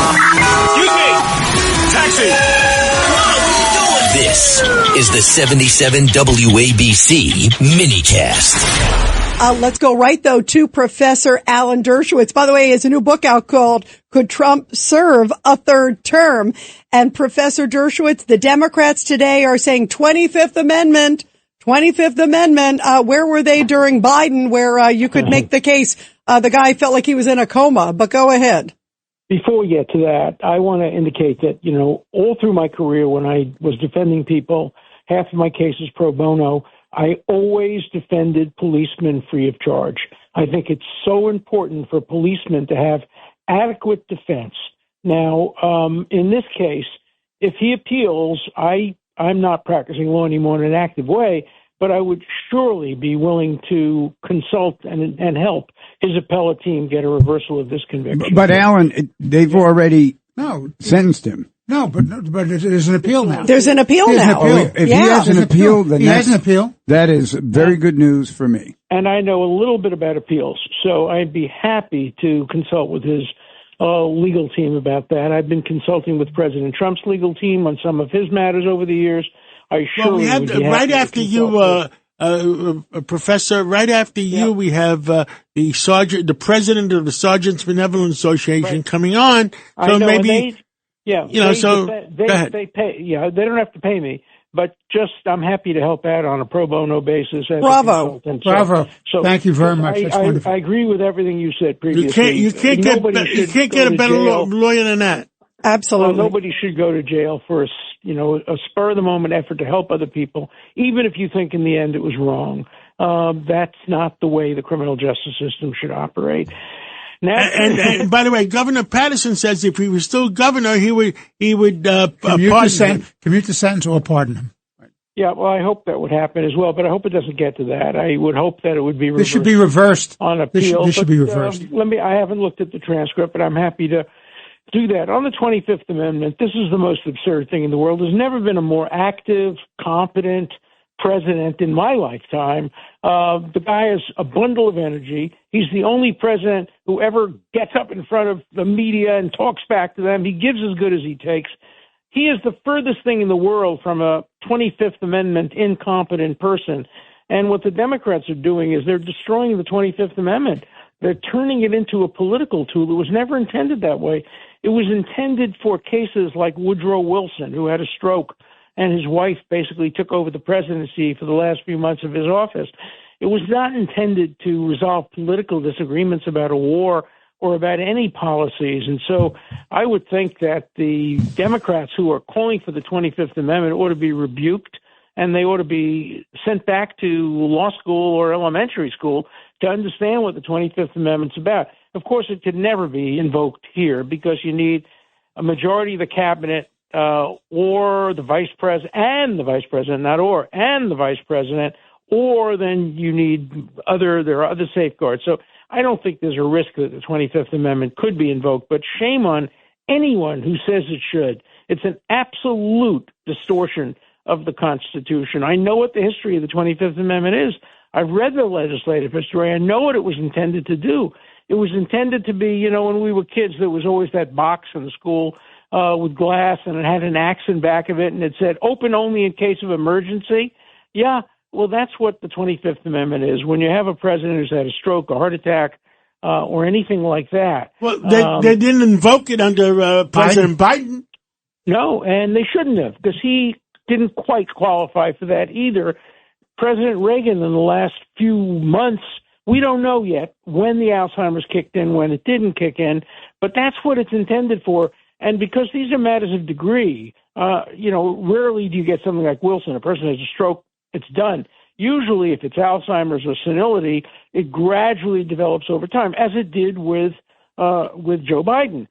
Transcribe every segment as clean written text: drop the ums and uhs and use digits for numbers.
Excuse me! Taxi! This is the 77 WABC minicast. Let's go right, though, to Professor Alan Dershowitz. By the way, he has a new book out called Could Trump Serve a Third Term? And Professor Dershowitz, the Democrats today are saying 25th Amendment. Where were they during Biden, where you could make the case the guy felt like he was in a coma? But go ahead. Before we get to that, I want to indicate that, all through my career when I was defending people, half of my cases pro bono, I always defended policemen free of charge. I think it's so important for policemen to have adequate defense. Now, in this case, if he appeals, I'm not practicing law anymore in an active way, but I would surely be willing to consult and help his appellate team get a reversal of this conviction. But Alan, they've already sentenced him. No, but there's an appeal now. There's an appeal now. If he has an appeal, then he has an appeal. That is very good news for me. And I know a little bit about appeals, so I'd be happy to consult with his legal team about that. I've been consulting with President Trump's legal team on some of his matters over the years. We have right after you, Professor. Right after you, we have the sergeant, the president of the Sergeants Benevolent Association, coming on. So maybe, go ahead. They pay. Yeah, they don't have to pay me, but I'm happy to help out on a pro bono basis. Bravo. Bravo. So thank you very much. That's wonderful. I agree with everything you said previously. You can't get a better lawyer than that. Absolutely. Nobody should go to jail for a spur of the moment effort to help other people, even if you think in the end it was wrong. That's not the way the criminal justice system should operate. Now, and by the way, Governor Patterson says if he was still governor, he would commute the sentence or pardon him. Yeah, well, I hope that would happen as well, but I hope it doesn't get to that. I would hope that it would be reversed. This should be reversed on appeal. This should be reversed. I haven't looked at the transcript, but I'm happy to do that. On the 25th Amendment, this is the most absurd thing in the world. There's never been a more active, competent president in my lifetime. The guy is a bundle of energy. He's the only president who ever gets up in front of the media and talks back to them. He gives as good as he takes. He is the furthest thing in the world from a 25th Amendment incompetent person. And what the Democrats are doing is they're destroying the 25th Amendment. They're turning it into a political tool. It was never intended that way. It was intended for cases like Woodrow Wilson, who had a stroke, and his wife basically took over the presidency for the last few months of his office. It was not intended to resolve political disagreements about a war or about any policies. And so I would think that the Democrats who are calling for the 25th Amendment ought to be rebuked, and they ought to be sent back to law school or elementary school to understand what the 25th Amendment's about. Of course, it could never be invoked here because you need a majority of the cabinet or the vice president and the vice president, not or, and the vice president, or then you need there are other safeguards. So I don't think there's a risk that the 25th Amendment could be invoked, but shame on anyone who says it should. It's an absolute distortion of the Constitution. I know what the history of the 25th Amendment is. I've read the legislative history. I know what it was intended to do. It was intended to be, when we were kids, there was always that box in the school with glass, and it had an axe in back of it, and it said, open only in case of emergency. Yeah, well, that's what the 25th Amendment is. When you have a president who's had a stroke, a heart attack, or anything like that. Well, they didn't invoke it under President Biden. No, and they shouldn't have, because he didn't quite qualify for that either. President Reagan, in the last few months, we don't know yet when the Alzheimer's kicked in, when it didn't kick in, but that's what it's intended for. And because these are matters of degree, rarely do you get something like Wilson. A person has a stroke, it's done. Usually, if it's Alzheimer's or senility, it gradually develops over time, as it did with Joe Biden.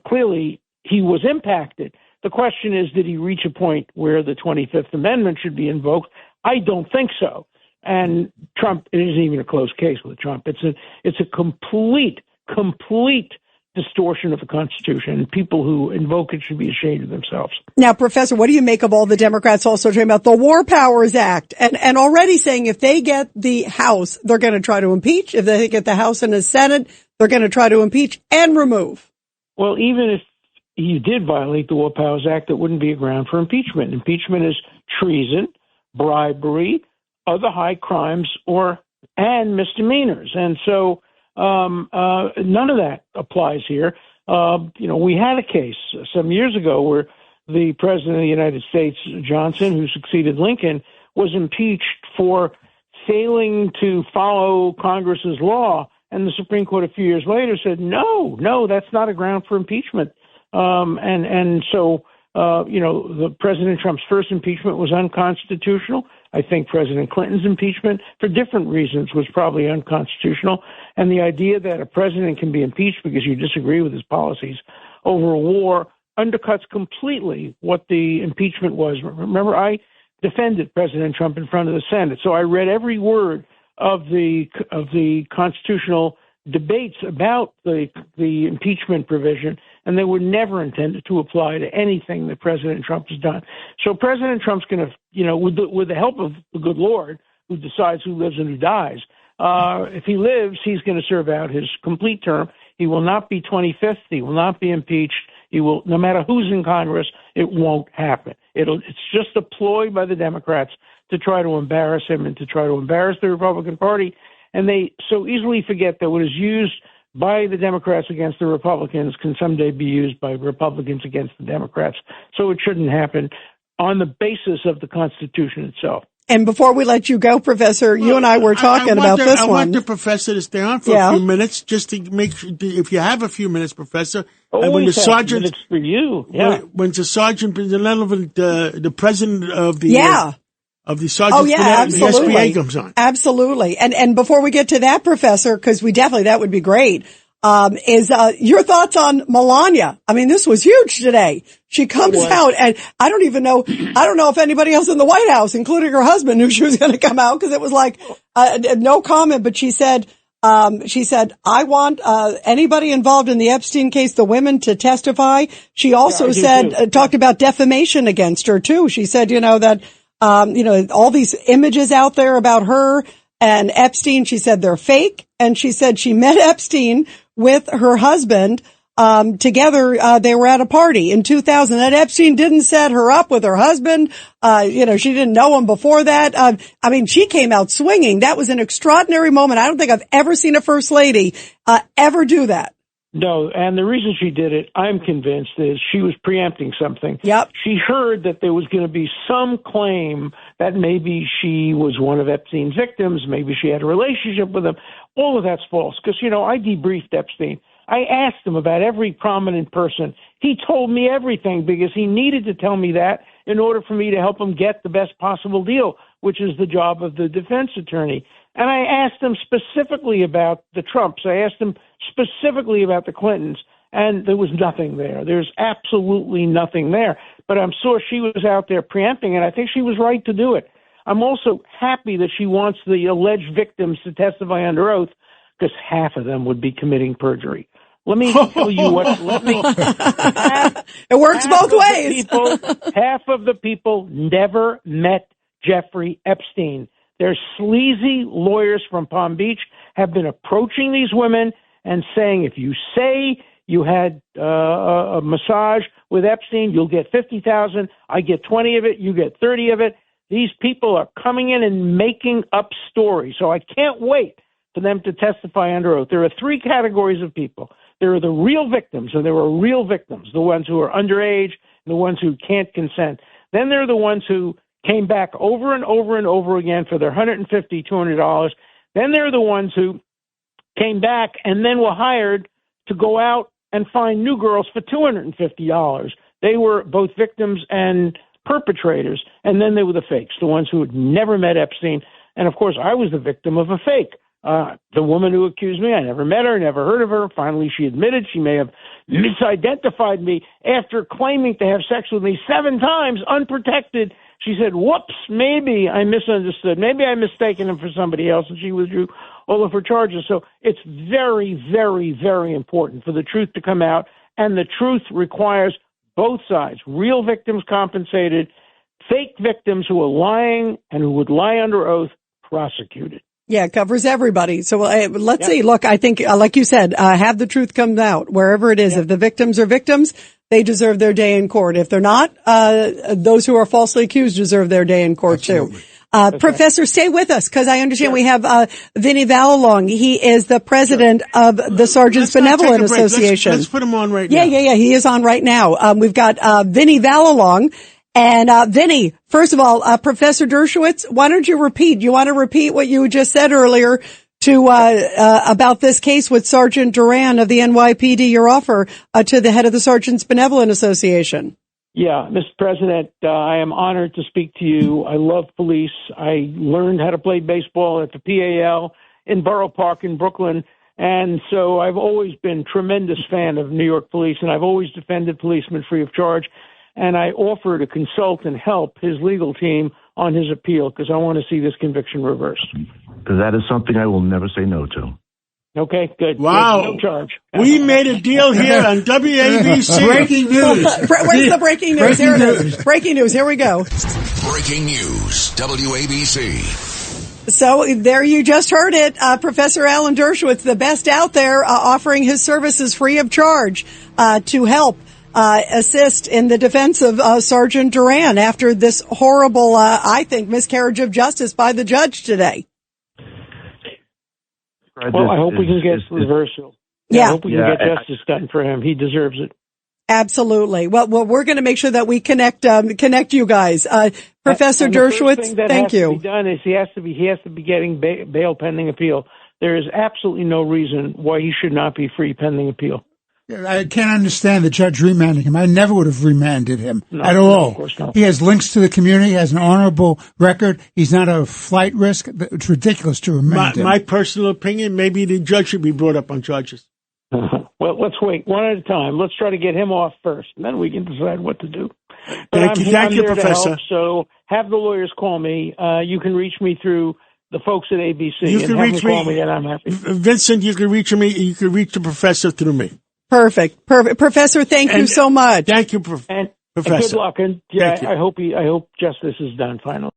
Clearly, he was impacted. The question is, did he reach a point where the 25th Amendment should be invoked? I don't think so. And Trump, it isn't even a close case with Trump. It's a complete distortion of the Constitution. People who invoke it should be ashamed of themselves. Now, Professor, what do you make of all the Democrats also talking about the War Powers Act and already saying if they get the House, they're going to try to impeach. If they get the House and the Senate, they're going to try to impeach and remove. Well, even if he did violate the War Powers Act, it wouldn't be a ground for impeachment. Impeachment is treason, bribery, other high crimes, and misdemeanors. And so none of that applies here. We had a case some years ago where the president of the United States, Johnson, who succeeded Lincoln, was impeached for failing to follow Congress's law. And the Supreme Court a few years later said, no, that's not a ground for impeachment. So the President Trump's first impeachment was unconstitutional. I think President Clinton's impeachment, for different reasons, was probably unconstitutional. And the idea that a president can be impeached because you disagree with his policies over a war undercuts completely what the impeachment was. Remember, I defended President Trump in front of the Senate, so I read every word of the constitutional debates about the impeachment provision, and they were never intended to apply to anything that President Trump has done. So President Trump's going to, with the help of the good Lord, who decides who lives and who dies, if he lives, he's going to serve out his complete term. He will not be 25th. He will not be impeached. He will, no matter who's in Congress, it won't happen. It's just a ploy by the Democrats to try to embarrass him and to try to embarrass the Republican Party. And they so easily forget that what is used by the Democrats against the Republicans can someday be used by Republicans against the Democrats. So it shouldn't happen on the basis of the Constitution itself. And before we let you go, Professor, you and I were talking about this one. I want the professor to stay on for a few minutes, just to make sure, if you have a few minutes, Professor. And when the sergeant, minutes for you. Yeah. When the sergeant, the president of the of the sergeant, the SBA comes on. Absolutely. And before we get to that, Professor, because that would be great. Is your thoughts on Melania? I mean, this was huge today. She comes out, and I don't know if anybody else in the White House, including her husband, knew she was going to come out, because it was like no comment. But she said, I want anybody involved in the Epstein case, the women, to testify. She also talked about defamation against her too. She said, that all these images out there about her and Epstein, she said they're fake, and she said she met Epstein with her husband. Together, they were at a party in 2000, and Epstein didn't set her up with her husband. She didn't know him before that. She came out swinging. That was an extraordinary moment. I don't think I've ever seen a first lady, ever do that. No, and the reason she did it, I'm convinced, is she was preempting something. Yep. She heard that there was going to be some claim that maybe she was one of Epstein's victims, maybe she had a relationship with him. All of that's false, because, I debriefed Epstein. I asked him about every prominent person. He told me everything because he needed to tell me that in order for me to help him get the best possible deal, which is the job of the defense attorney. And I asked him specifically about the Trumps. I asked him specifically about the Clintons, and there was nothing there. There's absolutely nothing there. But I'm sure she was out there preempting, and I think she was right to do it. I'm also happy that she wants the alleged victims to testify under oath, because half of them would be committing perjury. Let me tell you what. It works both ways. Half of the people never met Jeffrey Epstein. Their sleazy lawyers from Palm Beach have been approaching these women and saying, if you say you had a massage with Epstein, you'll get $50,000. I get 20 of it. You get 30 of it. These people are coming in and making up stories. So I can't wait for them to testify under oath. There are three categories of people. There are the real victims, and there are real victims, the ones who are underage, the ones who can't consent. Then there are the ones who came back over and over and over again for their $150, $200. Then there are the ones who came back and then were hired to go out and find new girls for $250. They were both victims and perpetrators. And then there were the fakes, the ones who had never met Epstein. And, of course, I was the victim of a fake. The woman who accused me, I never met her, never heard of her. Finally, she admitted she may have misidentified me after claiming to have sex with me 7 times unprotected. She said, whoops, maybe I misunderstood. Maybe I mistaken him for somebody else, and she withdrew all of her charges. So it's very, very, very important for the truth to come out, and the truth requires both sides, real victims compensated, fake victims who are lying and who would lie under oath prosecuted. Yeah, it covers everybody. So let's see. Look, I think, like you said, have the truth come out wherever it is. If the victims are victims, they deserve their day in court. If they're not, those who are falsely accused deserve their day in court too. Professor, stay with us because I understand we have Vinny Valalong. He is the president of the Sergeants Benevolent Association. Let's put him on right now. Yeah. He is on right now. We've got Vinny Valalong. And Vinny, first of all, Professor Dershowitz, why don't you repeat? You want to repeat what you just said earlier to about this case with Sergeant Duran of the NYPD, your offer to the head of the Sergeants Benevolent Association? Yeah, Mr. President, I am honored to speak to you. I love police. I learned how to play baseball at the PAL in Borough Park in Brooklyn. And so I've always been a tremendous fan of New York police, and I've always defended policemen free of charge. And I offer to consult and help his legal team on his appeal because I want to see this conviction reversed. That is something I will never say no to. Okay, good. Wow. Good. No charge. We made a deal here on WABC. Breaking news. Where's the breaking news? Here it is. Breaking news. Here we go. Breaking news. WABC. So there you just heard it. Professor Alan Dershowitz, the best out there, offering his services free of charge to help assist in the defense of Sergeant Duran after this horrible, I think, miscarriage of justice by the judge today. Well, I hope we can get reversal. Yeah. I hope we can get justice done for him. He deserves it. Absolutely. Well, we're going to make sure that we connect you guys. Professor Dershowitz, thank you. What has to be done is he has to be getting bail pending appeal. There is absolutely no reason why he should not be free pending appeal. I can't understand the judge remanding him. I never would have remanded him at all. No, of course not. He has links to the community, has an honorable record. He's not a flight risk. It's ridiculous to remand him. My personal opinion, maybe the judge should be brought up on charges. Well, let's wait one at a time. Let's try to get him off first, and then we can decide what to do. Thank you, Professor. Help, so have the lawyers call me. You can reach me through the folks at ABC. You can reach me, and I'm happy. Vincent, you can reach me. You can reach the professor through me. Perfect. Professor, thank you so much. Thank you, and Professor. Good luck. And I hope justice is done finally.